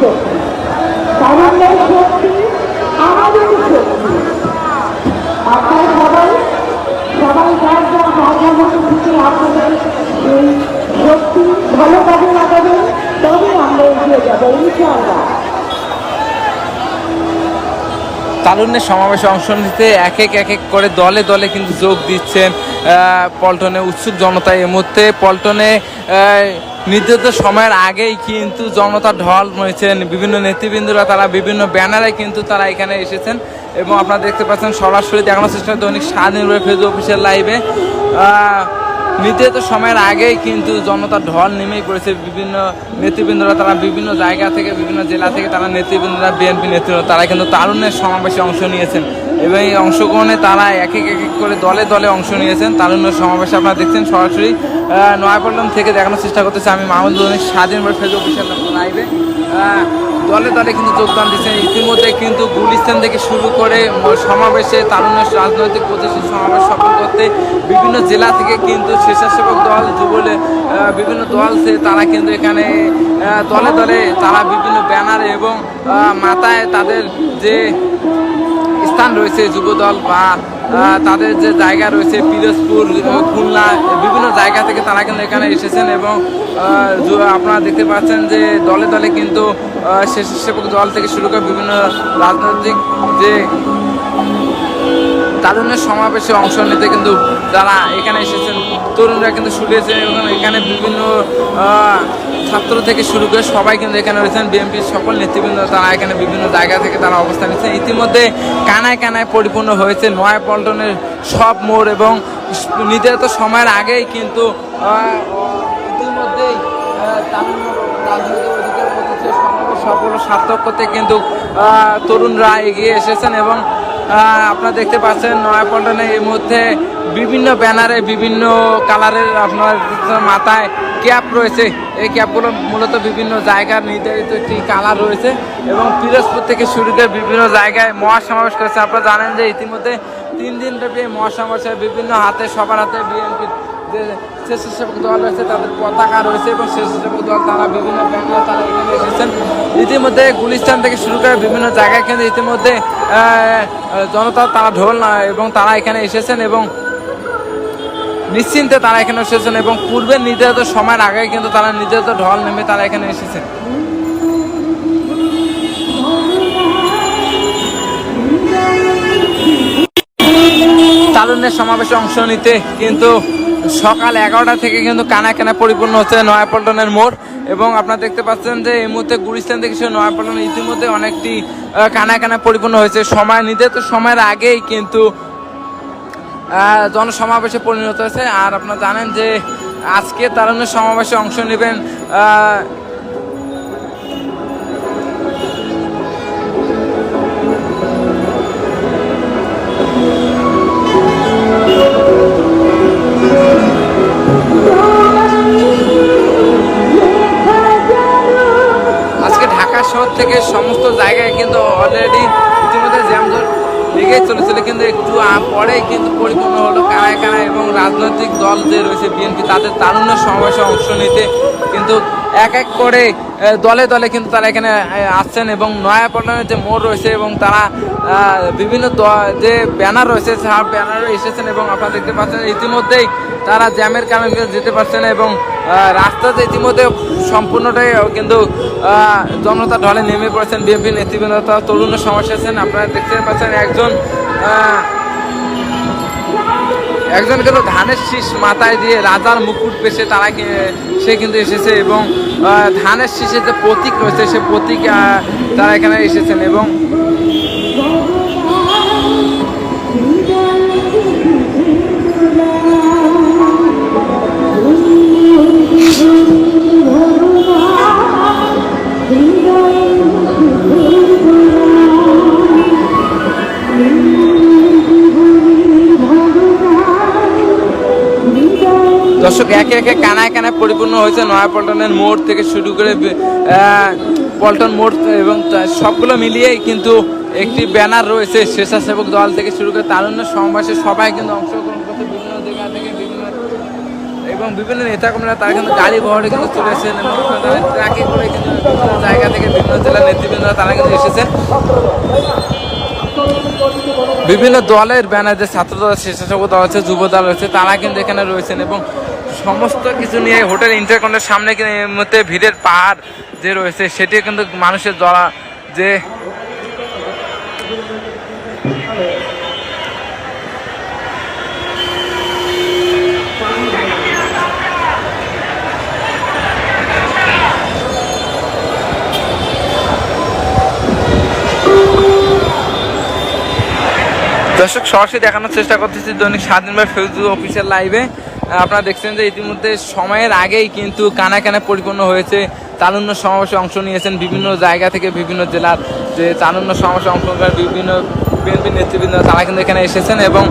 শক্তি, তারুণ্যের শক্তি আমাদের শক্তি। আপনারা সবাই সবাই যার যার জায়গা মতো থেকে আপনাদের সেই শক্তি ভালো কাজে লাগাবেন, তবে আমরা এগিয়ে যাবো ইনশাআল্লাহ। তারুণ্যের সমাবেশে অংশ নিতে এক এক করে দলে দলে কিন্তু যোগ দিচ্ছেন পল্টনে উৎসুক জনতা। এই মুহূর্তে পল্টনে নির্ধারিত সময়ের আগেই কিন্তু জনতা ঢল রয়েছেন, বিভিন্ন নেতৃবৃন্দরা তারা বিভিন্ন ব্যানারে কিন্তু তারা এখানে এসেছেন এবং আপনারা দেখতে পাচ্ছেন সরাসরি দেখানোর চেষ্টা দৈনিক স্বাধীনভাবে ফেসবুক অফিসিয়াল লাইভে নির্ধারিত সময়ের আগেই কিন্তু জনতার ঢল নেমেই পড়েছে। বিভিন্ন নেতৃবৃন্দরা তারা বিভিন্ন জায়গা থেকে বিভিন্ন জেলা থেকে তারা নেতৃবৃন্দরা বিএনপি নেতৃত্ব তারা কিন্তু তারুণ্যের সমাবেশে অংশ নিয়েছেন এবং এই অংশগ্রহণে তারা এক এক করে দলে দলে অংশ নিয়েছেন। তারুণ্যের সমাবেশে আপনারা দেখছেন সরাসরি নয়াপল্টন থেকে দেখানোর চেষ্টা করতেছে আমি মাহমুদ দৈনিক স্বাধীনভাবে ফেসবুক অফিসিয়াল লাইভে দলে দলে কিন্তু যোগদান দিচ্ছেন। ইতিমধ্যে কিন্তু গুলিস্তান থেকে শুরু করে সমাবেশে তারুণ্যের রাজনৈতিক প্রতিষ্ঠান সমাবেশ সফল করতে বিভিন্ন জেলা থেকে কিন্তু স্বেচ্ছাসেবক দল যুবলে বিভিন্ন দল তারা কিন্তু এখানে দলে দলে তারা বিভিন্ন ব্যানারে এবং মাথায় তাদের যে স্থান রয়েছে যুবদল বা তাদের যে জায়গা রয়েছে পিরোজপুর, খুলনা বিভিন্ন জায়গা থেকে তারা কিন্তু এখানে এসেছেন এবং আপনারা দেখতে পাচ্ছেন যে দলে দলে কিন্তু স্বেচ্ছাসেবক দল থেকে শুরু করে বিভিন্ন রাজনৈতিক যে তারুণ্যের সমাবেশে অংশ নিতে কিন্তু যারা এখানে এসেছেন তরুণরা কিন্তু শুনেছেন এবং এখানে বিভিন্ন ছাত্র থেকে শুরু করে সবাই কিন্তু এখানে রয়েছেন। বিএনপির সকল নেতৃবৃন্দ তারা এখানে বিভিন্ন জায়গা থেকে তারা অবস্থান নিচ্ছেন। ইতিমধ্যে কানায় কানায় পরিপূর্ণ হয়েছে নয়াপল্টনের সব মোড় এবং নির্ধারিত সময়ের আগেই কিন্তু ইতিমধ্যেই তারুণ্য রাজনৈতিক অধিকার প্রতিষ্ঠা সমাবেশ সফল সার্থক করতে কিন্তু তরুণরা এগিয়ে এসেছেন এবং আপনারা দেখতে পাচ্ছেন নয়াপল্টনে এই মুহূর্তে বিভিন্ন ব্যানারে বিভিন্ন কালারের আপনার মাথায় ক্যাপ রয়েছে। এই ক্যাপগুলো মূলত বিভিন্ন জায়গার নির্ধারিত একটি কালার রয়েছে এবং পিরোজপুর থেকে শুরু করে বিভিন্ন জায়গায় মহাসমাবেশ করেছে। আপনারা জানেন যে ইতিমধ্যে 3 দিন ব্যাপী মহাসমাবেশে বিভিন্ন হাতে সবার হাতে বিএনপির যে স্বেচ্ছাসেবক দল রয়েছে তাদের পতাকা রয়েছে এবং স্বেচ্ছাসেবক দল তারা বিভিন্ন ব্যানারে তারা এখানে এসেছেন। ইতিমধ্যে গুলিস্তান থেকে শুরু করে বিভিন্ন জায়গায় কিন্তু ইতিমধ্যে জনতা তারা ঢোল এবং তারা এখানে এসেছেন এবং নিশ্চিন্তে তারা এখানে এসেছেন এবং পূর্বের নির্ধারিত সময়ের আগে কিন্তু তারা নির্ধারিত ঢল নেমে তারা এখানে এসেছেন। তারুণ্যের সমাবেশে অংশ নিতে কিন্তু সকাল 11টা থেকে কিন্তু কানায় কানায় পরিপূর্ণ হচ্ছে নয়াপল্টনের মোড় এবং আপনারা দেখতে পাচ্ছেন যে এই মুহূর্তে গুলিস্তান থেকে শুরু নয়াপল্টন ইতিমধ্যে অনেকটি কানায় কানায় পরিপূর্ণ হয়েছে। সময় নির্ধারিত সময়ের আগেই কিন্তু জনসমাবেশে পরিণত হয়েছে। আর আপনারা জানেন যে আজকে তারুণ্যের সমাবেশে অংশ নেবেন শহর থেকে সমস্ত জায়গায় কিন্তু অলরেডি ইতিমধ্যে জ্যামজট লেগেই চলেছিল কিন্তু একটু পরেই কিন্তু পরিপূর্ণ হলো কানায় কানায় এবং রাজনৈতিক দল যে রয়েছে বিএনপি তাদের তারুণ্যের সমাবেশে অংশ নিতে কিন্তু এক এক করে দলে দলে কিন্তু তারা এখানে আসছেন এবং নয়াপল্টনের যে মোড় রয়েছে এবং তারা বিভিন্ন যে ব্যানার রয়েছে সব ব্যানারে এসেছেন এবং আপনারা দেখতে পাচ্ছেন ইতিমধ্যেই তারা জ্যামের কারণে যেতে পারছেন এবং রাস্তাতে ইতিমধ্যে সম্পূর্ণটাই কিন্তু জনতা ঢলে নেমে পড়েছেন। বিএনপি নেতৃবৃন্দ তারা তরুণ সমস্যা আছেন। আপনারা দেখতে পাচ্ছেন একজন কিন্তু ধানের শীষ মাথায় দিয়ে রাজার মুকুট পেশে তারা সে কিন্তু এসেছে এবং ধানের শীষের যে প্রতীক রয়েছে সে প্রতীক তারা এখানে এসেছেন এবং দর্শক একে একে কানায় কানায় পরিপূর্ণ হয়েছে নয়াপল্টনের মোড় থেকে শুরু করে পল্টন মোড় এবং সবগুলো মিলিয়েই কিন্তু একটি ব্যানার রয়েছে স্বেচ্ছাসেবক দল থেকে শুরু করে তারুণ্য সমাবেশে সবাই কিন্তু অংশগ্রহণ করছে বিভিন্ন জায়গা থেকে এবং বিভিন্ন নেতাকর্মীরা তারা কিন্তু গাড়ি বহরে কিন্তু চলেছেন এবং ট্রাকে করে কিন্তু জায়গা থেকে বিভিন্ন জেলার নেতৃবৃন্দরা তারা কিন্তু এসেছেন। বিভিন্ন দলের ব্যানার, যে ছাত্র দল, স্বেচ্ছাসেবক দল আছে, যুব দল রয়েছে, তারা কিন্তু এখানে রয়েছেন এবং সমস্ত কিছু নিয়ে হোটেল ইন্টারকন্টের সামনে কিন্তু এর মধ্যে ভিড়ের পাহাড় যে রয়েছে সেটি কিন্তু মানুষের জড়া যে দর্শক সরাসরি দেখানোর চেষ্টা করতেছি দৈনিক স্বাধীনভাবে ফেসবুক অফিসিয়াল লাইভে। আপনারা দেখছেন যে ইতিমধ্যে সময়ের আগেই কিন্তু কানা কানা পরিপূর্ণ হয়েছে। তারুণ্য সমাবেশে অংশ নিয়েছেন বিভিন্ন জায়গা থেকে, বিভিন্ন জেলার যে তারুণ্য সমাবেশে অংশ নেওয়ার বিভিন্ন বিএনপি নেতৃবৃন্দ তারা কিন্তু এখানে এসেছেন এবং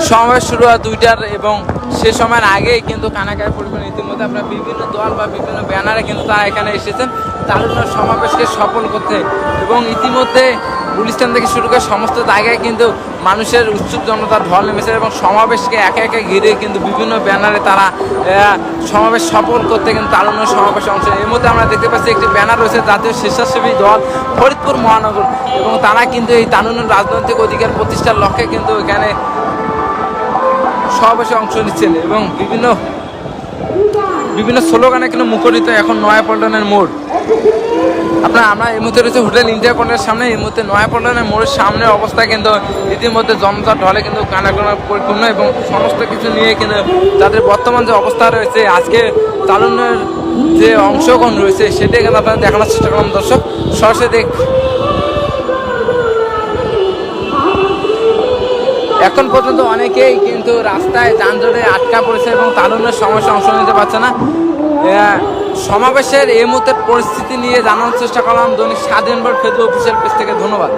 সমাবেশ শুরু হয় 2টার এবং সে সময়ের আগেই কিন্তু কানাকায় পরিপূর্ণ। ইতিমধ্যে আপনার বিভিন্ন দল বা বিভিন্ন ব্যানারে কিন্তু তারা এখানে এসেছেন তারুণ্য সমাবেশকে সফল করতে এবং ইতিমধ্যে গুলিস্তান থেকে শুরু করে সমস্ত জায়গায় কিন্তু মানুষের উৎসুক জনতার ঢল নেমেছে এবং সমাবেশকে একে একে ঘিরে কিন্তু বিভিন্ন ব্যানারে তারা সমাবেশ সফল করতে কিন্তু তারুণ্য সমাবেশে অংশ নেয়। এর মধ্যে আমরা দেখতে পাচ্ছি একটি ব্যানার রয়েছে জাতীয় স্বেচ্ছাসেবী দল ফরিদপুর মহানগর এবং তারা কিন্তু এই তারুণ্য রাজনৈতিক অধিকার প্রতিষ্ঠার লক্ষ্যে কিন্তু এখানে সমাবেশে অংশ নিচ্ছেন এবং বিভিন্ন স্লোগানে কিন্তু মুখরিত এখন নয়াপল্টনের মোড়। আমরা এই মুহূর্তে রয়েছে হোটেল ইন্টারকন্টের সামনে। এই মুহূর্তে নয়াপল্টনের মোড়ের সামনে অবস্থা কিন্তু ইতিমধ্যে জনতার ঢলে কিন্তু কানাকানা পরিপূর্ণ এবং সমস্ত কিছু নিয়ে কিন্তু তাদের বর্তমান যে অবস্থা রয়েছে, আজকে তারুণ্যের যে অংশগ্রহণ রয়েছে সেটাই কিন্তু আপনারা দেখানোর চেষ্টা করলাম দর্শক সরাসরি। এখন পর্যন্ত অনেকেই কিন্তু রাস্তায় যানজটে আটকা পড়েছে এবং তারুণ্যের সমস্যা অংশ নিতে পারছে না। সমাবেশের এই মুহূর্তের পরিস্থিতি নিয়ে জানানোর চেষ্টা করলাম দৈনিক স্বাধীনভাবে ফেসবুক অফিসিয়াল পেজ থেকে। ধন্যবাদ।